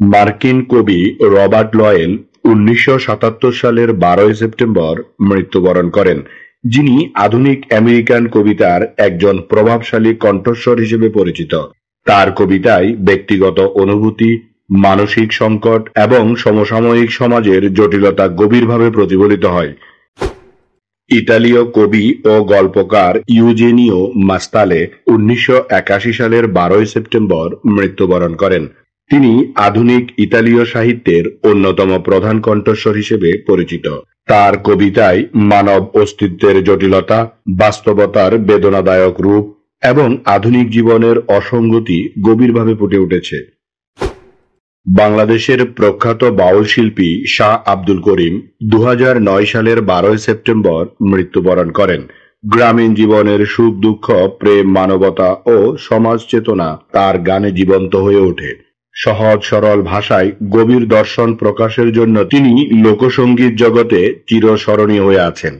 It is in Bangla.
মার্কিন কবি রবার্ট লয়েল 1977 সালের 12 সেপ্টেম্বর মৃত্যুবরণ করেন, যিনি আধুনিক আমেরিকান কবিতার একজন প্রভাবশালী কণ্ঠস্বর হিসেবে পরিচিত। তার কবিতায় ব্যক্তিগত অনুভূতি, মানসিক সংকট এবং সমসাময়িক সমাজের জটিলতা গভীরভাবে প্রতিফলিত হয়। ইতালীয় কবি ও গল্পকার ইউজেনিও মাস্তালে 1981 সালের 12 সেপ্টেম্বর মৃত্যুবরণ করেন। তিনি আধুনিক ইতালীয় সাহিত্যের অন্যতম প্রধান কণ্ঠস্বর হিসেবে পরিচিত। তার কবিতায় মানব অস্তিত্বের জটিলতা, বাস্তবতার বেদনাদায়ক রূপ এবং আধুনিক জীবনের অসঙ্গতি গভীরভাবে ফুটে উঠেছে। বাংলাদেশের প্রখ্যাত বাউল শিল্পী শাহ আব্দুল করিম 2009 সালের 12 সেপ্টেম্বর মৃত্যুবরণ করেন। গ্রামীণ জীবনের সুখ দুঃখ, প্রেম, মানবতা ও সমাজ চেতনা তার গানে জীবন্ত হয়ে ওঠে। সহজ সরল ভাষায় গভীর দর্শন প্রকাশের জন্য তিনি লোকসঙ্গীত জগতে চিরস্মরণীয় হয়ে আছেন।